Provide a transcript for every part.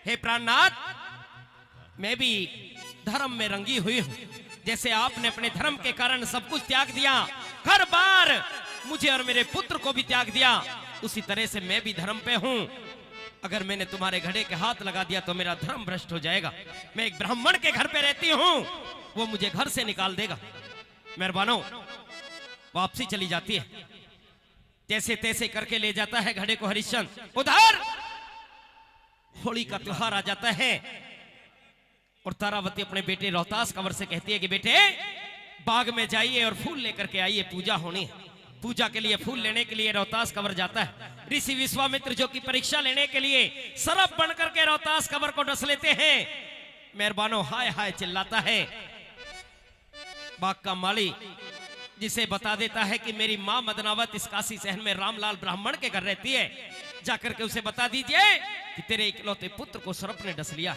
हे प्राणनाथ, मैं भी धर्म में रंगी हुई हूं। जैसे आपने अपने धर्म के कारण सब कुछ त्याग दिया, हर बार मुझे और मेरे पुत्र को भी त्याग दिया, उसी तरह से मैं भी धर्म पे हूं। अगर मैंने तुम्हारे घड़े के हाथ लगा दिया तो मेरा धर्म भ्रष्ट हो जाएगा। मैं एक ब्राह्मण के घर पे रहती हूं, वो मुझे घर से निकाल देगा। मेहरबानो, वापसी चली जाती है। जैसे तैसे करके ले जाता है घड़े को हरिश्चंद्र। उधर होली का त्योहार आ जाता है और तारावती अपने बेटे रोहतास कंवर से कहती है कि बेटे, बाग में जाइए और फूल लेकर के आइए, पूजा होनी है। पूजा के लिए फूल लेने के लिए रोहतास कंवर जाता है। ऋषि विश्वामित्र जो की परीक्षा लेने के लिए सरप बन करके रोहतास कंवर को डस लेते हैं। मेहरबानो हाय हाय चिल्लाता है। बाग का माली जिसे बता देता है कि मेरी मां मदनावत इस काशी शहर में रामलाल ब्राह्मण के घर रहती है, जाकर के उसे बता दीजिए कि तेरे इकलौते पुत्र को सरप ने डस लिया।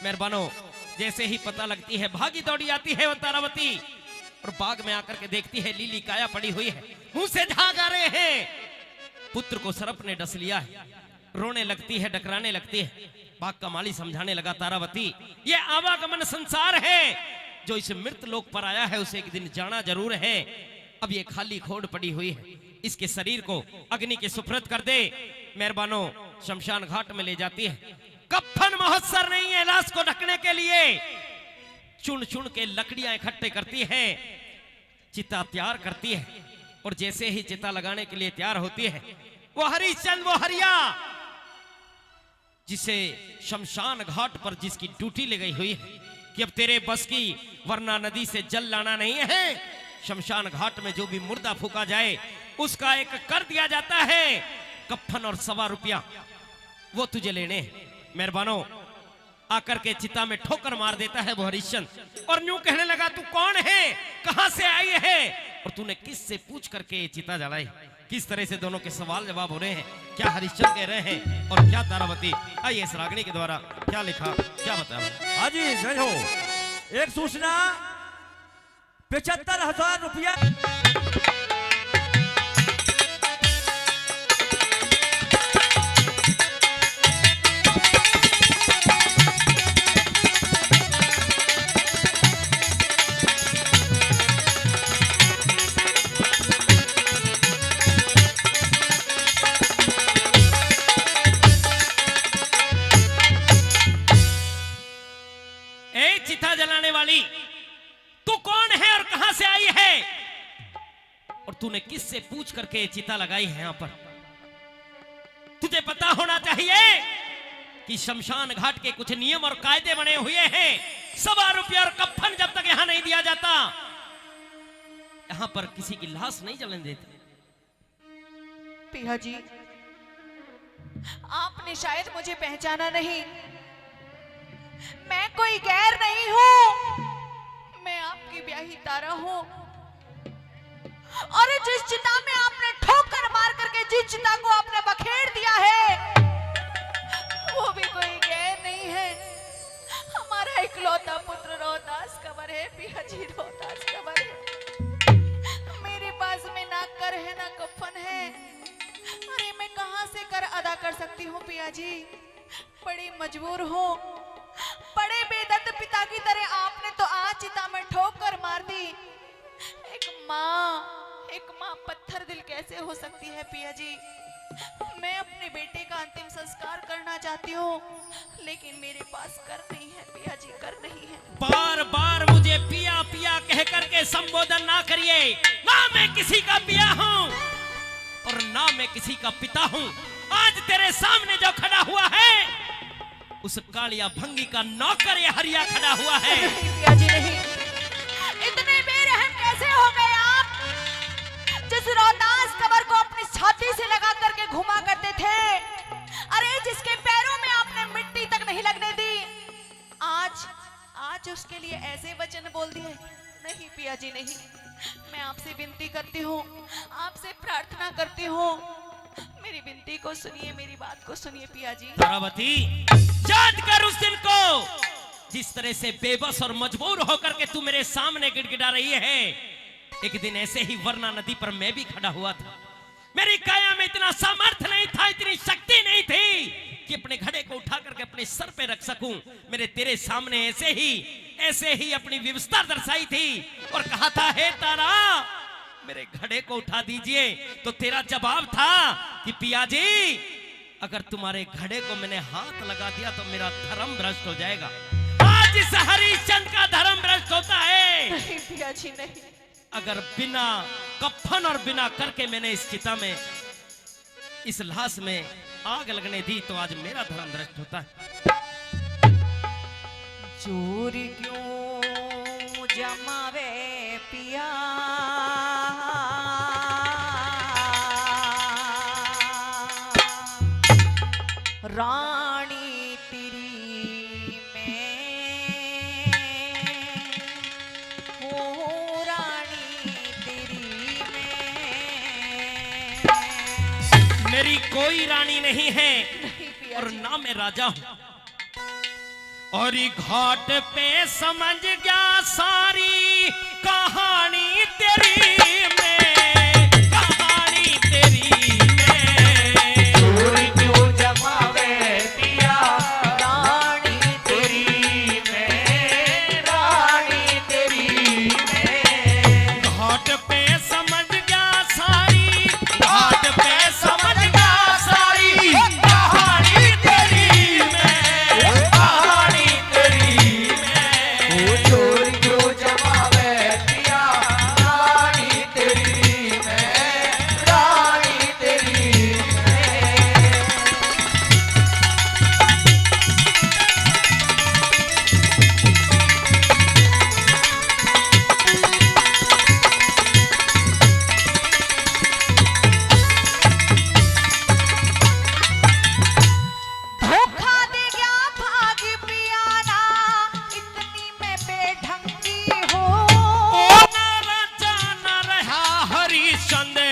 मेहरबानो, जैसे ही पता लगती है भागी दौड़ी आती है वो तारावती और बाग में आकर के देखती है लीली काया पड़ी हुई है, मुंह से झाग आ रहे हैं। पुत्र को सरप ने डस लिया है। रोने लगती है, डकराने लगती है। बाग का माली समझाने लगा, तारावती ये आवागमन संसार है, जो इस मृत लोक पर आया है उसे एक दिन जाना जरूर है। अब ये खाली खोड़ पड़ी हुई है, इसके शरीर को अग्नि के सुपुर्द कर दे। मेहरबानो शमशान घाट में ले जाती है। कफन महोत्सव नहीं है, लाश को ढकने के लिए चुन चुन के लकड़ियां इकट्ठे करती है, चिता तैयार करती है और जैसे ही चिता लगाने के लिए तैयार होती है, वो हरिश्चंद्र, वो हरिया जिसे शमशान घाट पर जिसकी ड्यूटी लगाई हुई है कि अब तेरे बस की वरना नदी से जल लाना नहीं है, शमशान घाट में जो भी मुर्दा फूका जाए उसका एक कर दिया जाता है, कफन और 1.25 रुपया वो तुझे लेने। मेहरबानो आकर के चिता में ठोकर मार देता है वो हरिश्चंद्र और यूं कहने लगा, तू कौन है, कहां से आई है और तूने किससे पूछ करके चिता जलाई। किस तरह से दोनों के सवाल जवाब हो रहे हैं, क्या हरिश्चंद्र कह रहे हैं और क्या तारावती। आइए इस रागनी के द्वारा क्या लिखा, क्या बताया। हाँ जी, जय हो। एक सूचना, 75,000 रुपया। चिता जलाने वाली, तू कौन है और कहां से आई है और तूने किससे पूछ करके चिता लगाई है यहां पर। तुझे पता होना चाहिए कि शमशान घाट के कुछ नियम और कायदे बने हुए हैं। 1.25 रुपया और कफन जब तक यहां नहीं दिया जाता, यहां पर किसी की लाश नहीं जलने देते। पिया जी, आपने शायद मुझे पहचाना नहीं। मैं कोई गैर नहीं हूं, मैं आपकी ब्याही तारा हूं। और जिस चिता में आपने ठोकर मार करके जिस चिता को आपने बखेर दिया है, वो भी कोई गैर नहीं है, हमारा इकलौता पुत्र रोहतास कंवर है। पिया जी, रोहतास कंवर है। मेरे पास में ना कर है ना कफन है। अरे मैं कहां से कर अदा कर सकती हूँ पिया जी, बड़ी मजबूर हूँ। बड़े बेदर्द पिता की तरह आपने तो आज चिता में ठोकर मार दी। एक माँ पत्थर दिल कैसे हो सकती है पिया जी। मैं अपने बेटे का अंतिम संस्कार करना चाहती हूँ, लेकिन मेरे पास कर नहीं है पिया जी, कर नहीं है। बार बार मुझे पिया पिया कह करके संबोधन ना करिए। ना मैं किसी का पिया हूँ और ना मैं किसी का पिता हूँ। आज तेरे सामने जो खड़ा हुआ है उस कालिया भंगी का नौकर ये हरिया खड़ा हुआ है। नहीं पिया जी, नहीं। इतने बेरहम कैसे हो गए आप, जिस रोहतास कंवर को अपनी छाती से लगा करके घुमा करते थे, अरे जिसके पैरों में आपने मिट्टी तक नहीं लगने दी, आज उसके लिए ऐसे वचन बोल दिए। नहीं पिया जी, नहीं। मैं आपसे विनती करती हूँ, आपसे प्रार्थना करती हूँ, मेरी विनती को सुनिए, मेरी बात को सुनिए पिया जी। तारावती, याद कर उस दिन को जिस तरह से बेबस और मजबूर होकर के तू मेरे सामने गिड़गिड़ा रही है। एक दिन ऐसे ही वरना नदी पर मैं भी खड़ा हुआ था। मेरी काया में इतना सामर्थ्य नहीं था, इतनी शक्ति नहीं थी कि अपने घड़े को उठा करके अपने सर पे रख सकूं। मेरे तेरे सामने ऐसे ही अपनी व्यवस्था दर्शाई थी और कहा था, हे तारा मेरे घड़े को उठा दीजिए। तो तेरा जवाब था कि पिया जी अगर तुम्हारे घड़े को मैंने हाथ लगा दिया तो मेरा धर्म भ्रष्ट हो जाएगा। आज इस हरिश्चंद्र का धर्म भ्रष्ट होता है। नहीं पिया जी नहीं। अगर बिना कफन और बिना करके मैंने इस चिता में, इस लाश में आग लगने दी तो आज मेरा धर्म भ्रष्ट होता है। चोरी क्यों जमावे पिया, रानी तेरी में हो, रानी तेरी में। मेरी कोई रानी नहीं है नहीं पिया और जी। ना मैं राजा हूं। और ये घाट पे समझ गया सारी कहानी तेरी में, कहानी तेरी में। चोरी क्यों जमावे पिया, रानी तेरी में, रानी तेरी में। घाट पे समझ गया सारी, घाट पे समझ गया सारी कहानी तेरी में, कहानी तेरी में। ओ चोरी क्यों जमावे पिया, रानी तेरी में, रानी तेरी में। धोखा दे गया भाग पिया ना, इतनी मैं बेढंगी हो। ओ मेरा जाना रहा हरिश्चंद्र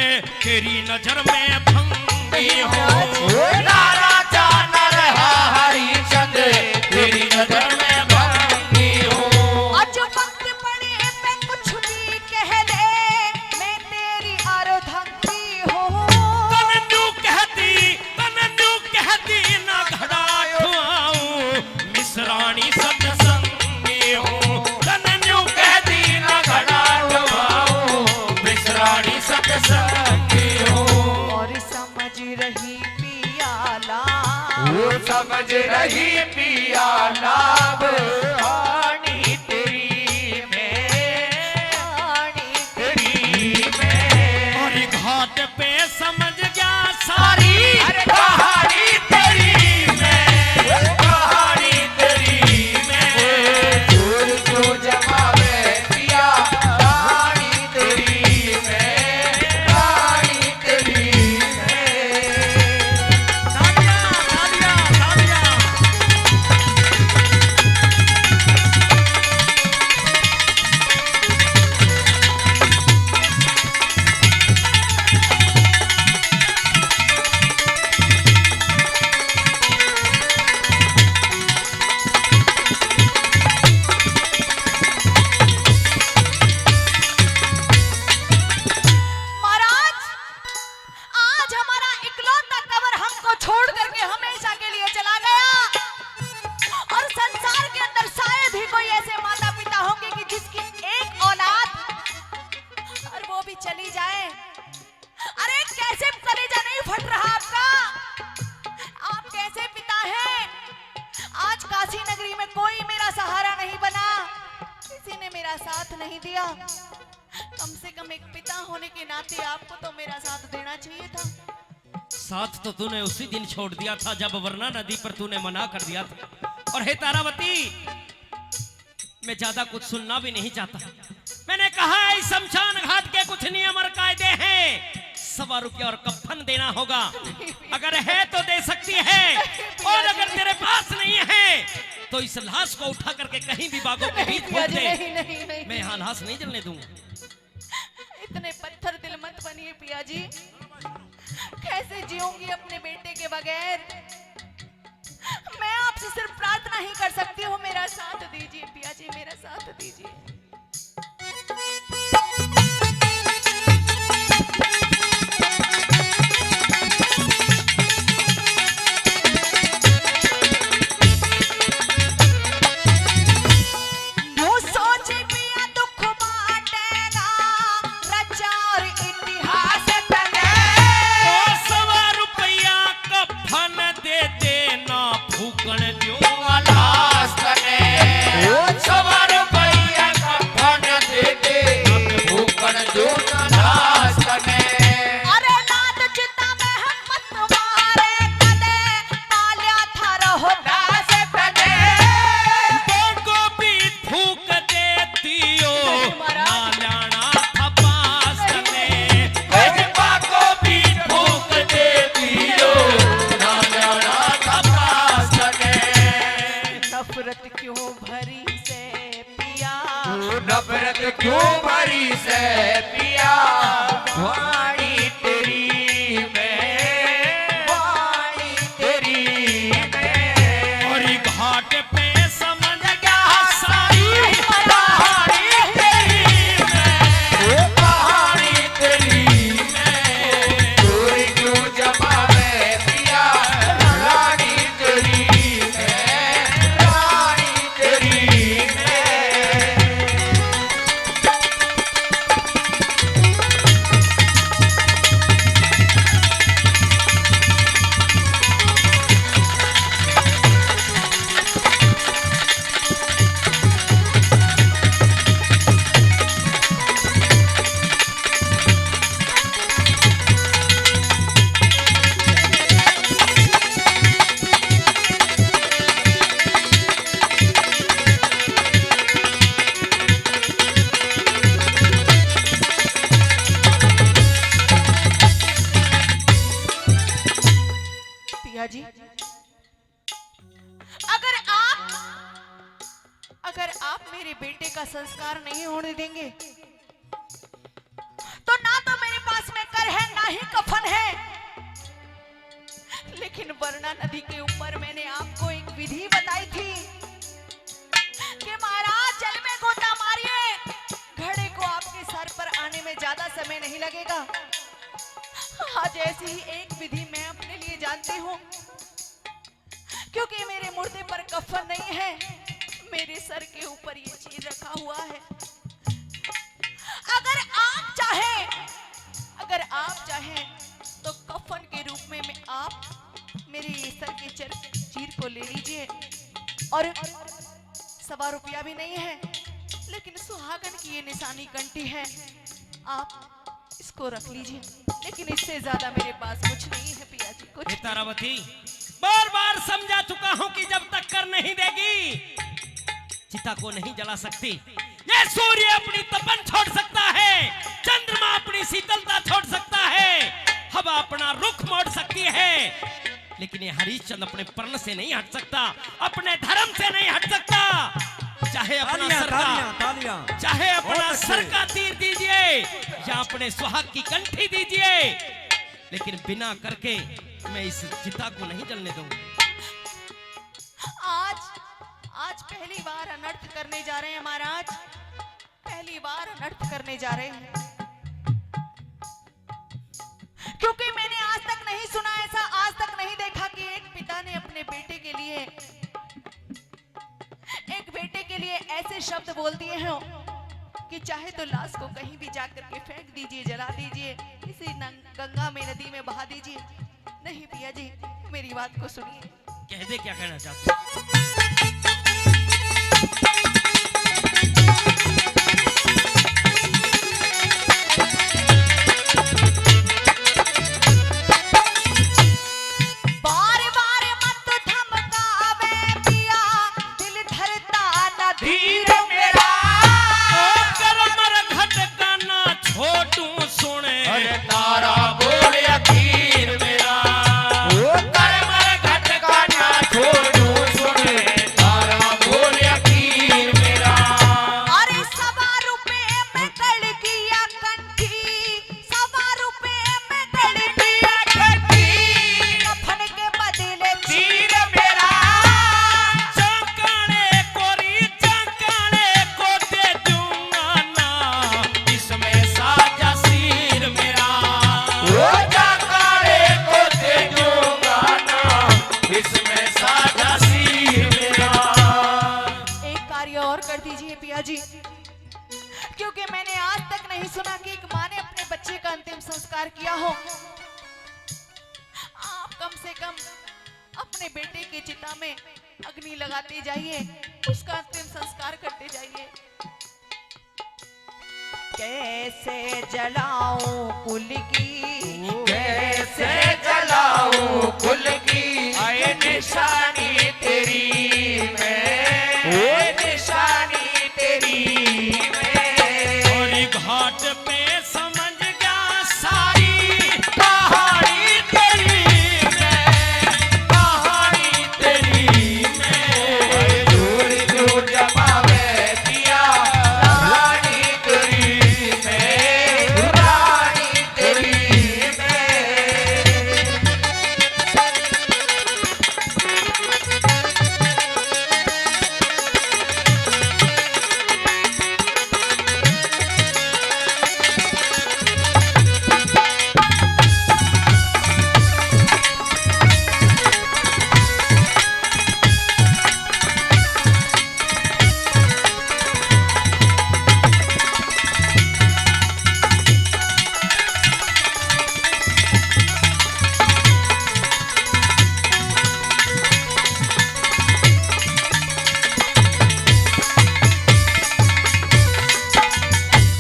तेरी नजर में भंगी हो। नारा जाना रहा हरिश्चंद्र तेरी नजर में भंगी हो। आज वक्त पड़े मैं कुछ भी कह दे, मैं तेरी अर्धंगी हो। तनन्नू कहती ना घड़ा खुआऊं, मिसरानी सत्संगी हूँ। तनन्नू कहती ना घड़ा खुआऊं, मिसरानी सत्संगी हूँ। और समझ रही पियाला, वो समझ रही पिया लाभ, रानी तेरी में, रानी तेरी में। और घाट पे समझ गया सारी अरे कहानी तेरी में, कहानी तेरी में। चोर क्यों जमावे पिया, रानी तेरी में, रानी तेरी में। तालियां, तालियां, तालियां। महाराज, आज हमारा इकलौता कवर हमको छोड़ करके हमेशा के लिए चला गया। और संसार के अंदर शायद ही कोई ऐसे माता पिता होंगे कि जिसकी एक औलाद और वो भी चली जाए। अरे कैसे कलेजा नहीं फट रहा आपका? आप कैसे पिता हैं? आज काशी नगरी में कोई मेरा सहारा नहीं बना, किसी ने मेरा साथ नहीं दिया। कम से कम एक पिता होने के नाते आपको तो मेरा साथ देना चाहिए था। साथ तो तूने उसी दिन छोड़ दिया था जब वरना नदी पर तूने मना कर दिया था। और हे तारावती, मैं ज्यादा कुछ सुनना भी नहीं चाहता। मैंने कहा है इस शमशान घाट के कुछ नियम और कायदे हैं। 100 रुपया और कफन देना होगा। अगर है तो दे सकती है, और अगर तेरे पास नहीं है तो इस लाश को उठा करके कहीं भी बागों के बीच पिया फेंक जी, दे। नहीं नहीं नहीं, मैं यहाँ लाश नहीं जलने दूंगा। इतने पत्थर दिल मत बनिए पिया जी। कैसे जीऊंगी अपने बेटे के बगैर? मैं आपसे सिर्फ प्रार्थना ही कर सकती हूँ, मेरा साथ दीजिए पिया जी, मेरा साथ दीजिए। फूकण दूंगा लाश तने सवा रुपया कफन दे दे फूकण दूंगा लाश तने अरे नाद चिता में हिम्मत मारे कदे पालिया था रहो दास तने को भी फूक देतियो नालाना थपास तने गजबा को भी फूक दे दियो नाना थपास तने नफरत क्यों भरी से पिया नफरत क्यों भरी से पिया वाणी तेरी में वाणी तेरी में और घाट पे समझ गया साई कहानी तेरी में कहानी तेरी में चोरी क्यों जमावे पिया रानी तेरी में रानी तेरी में पिया जी अगर आप मेरे बेटे का संस्कार नहीं होने देंगे तो ना तो मेरे पास में कर है ना ही कफन है, लेकिन वरना नदी के ऊपर मैंने आपको एक विधि बताई थी कि महाराज जल में गोता मारिए, घड़े को आपके सर पर आने में ज्यादा समय नहीं लगेगा। आज ऐसी ही एक विधि मैं अपने लिए जानती हूँ, क्योंकि मेरे मुर्दे पर कफन नहीं है, मेरे सर के ऊपर ये चीज रखा हुआ है। अगर आप चाहें तो कफन के रूप में आप मेरे ये सर के चीर को ले लीजिए, और सवा रुपया भी नहीं है, लेकिन सुहागन की ये निशानी घंटी है, आप इसको रख लीजिए। लेकिन इससे ज्यादा मेरे पास कुछ नहीं है पिया जी, कुछ हे तारावती, बार बार समझा चुका हूं कि जब तक कर नहीं देगी चिता को नहीं जला सकती। ये सूर्य अपनी तपन छोड़ सकता है, चंद्रमा अपनी शीतलता छोड़ सकता है, हवा अपना रुख मोड़ सकती है, लेकिन ये हरिश्चंद्र अपने पर्ण से नहीं हट सकता, अपने धर्म से नहीं हट सकता। चाहे अपना सर का चाहे अपना सर का तीर दीजिए या अपने सुहाग की कंठी दीजिए, लेकिन बिना करके मैं इस चिता को नहीं जलने दूंगा। आज पहली बार अनर्थ करने जा रहे हैं महाराज, पहली बार अनर्थ करने जा रहे हैं, क्योंकि मैंने आज तक नहीं सुना ऐसा, आज तक नहीं देखा कि एक पिता ने अपने बेटे के लिए ऐसे शब्द बोल दिए हैं कि चाहे तो लाश को कहीं भी जाकर के फेंक दीजिए, जला दीजिए, किसी गंगा में, नदी में बहा दीजिए। नहीं पिया जी, मेरी बात को सुनिए। कह दे क्या कहना चाहते हो। धीर मेरा करमर घटका ना छोटू सुने, अरे तारा बोल यकीन मेरा करमर घटका ना छोड़ू सुने, तारा बोल यकीन मेरा। अरे सवा रुपए में गड़ गया कंठी, सवा रुपए में गड़ गया कंठी, कफन के बदले धीर मेरा चाकाने कोरी चाकाने को दे दूंगा ना, इसमें साजा सिर मेरा, वो जाकारे को दे दूंगा ना, इसमें साजा सिर मेरा। एक कार्य और कर दीजिए पिया जी, क्योंकि मैंने आज तक नहीं सुना कि एक माँ ने अपने बच्चे का अंतिम संस्कार किया हो। आप कम से कम अपने बेटे की चिता में अग्नि लगाते जाइए, उसका अंतिम संस्कार करते जाइए। कैसे जलाऊं कुल की, कैसे जलाऊं कुल की, आए निशानी तेरी मैं, निशानी तेरी मैं। और घाट पे समझ गया सारी कहानी तेरी मैं, कहानी तेरी मैं। दूर दूर जमावे दिया रानी तेरी मैं, रानी तेरी मैं।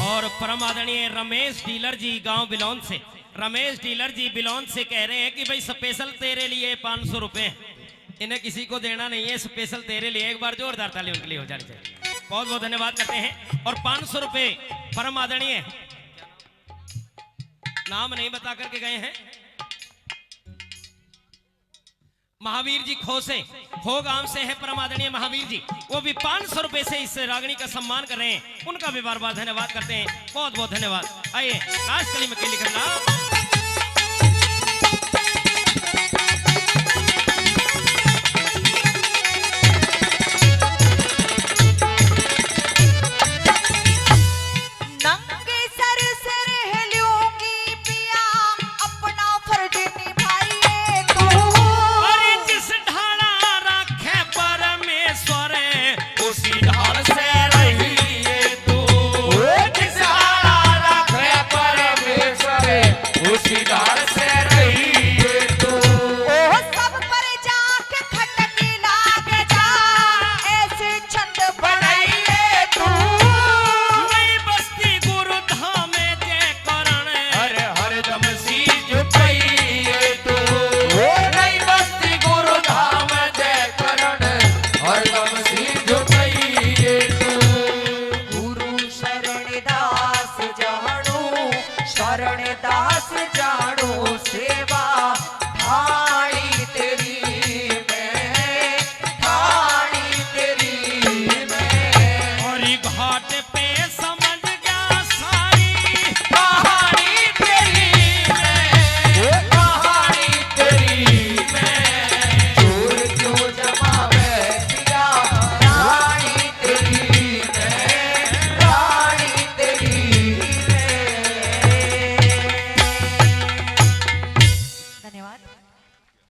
और परम आदरणीय रमेश डीलर जी गांव बिलौन से, रमेश डीलर जी बिलौन से कह रहे हैं कि भाई स्पेशल तेरे लिए 500 रुपए, इन्हें किसी को देना नहीं है, स्पेशल तेरे लिए। एक बार जोरदार ताली उनके लिए हो जानी चाहिए। बहुत बहुत धन्यवाद करते हैं। और 500 रुपए परम आदरणीय, नाम नहीं बता करके गए हैं, महावीर जी खोसे हो गांव से है परम आदरणीय महावीर जी, वो भी 500 रुपए से इस रागनी का सम्मान कर रहे हैं। उनका भी बार बार धन्यवाद करते हैं। बहुत बहुत धन्यवाद। आइए राजकली में के लिखना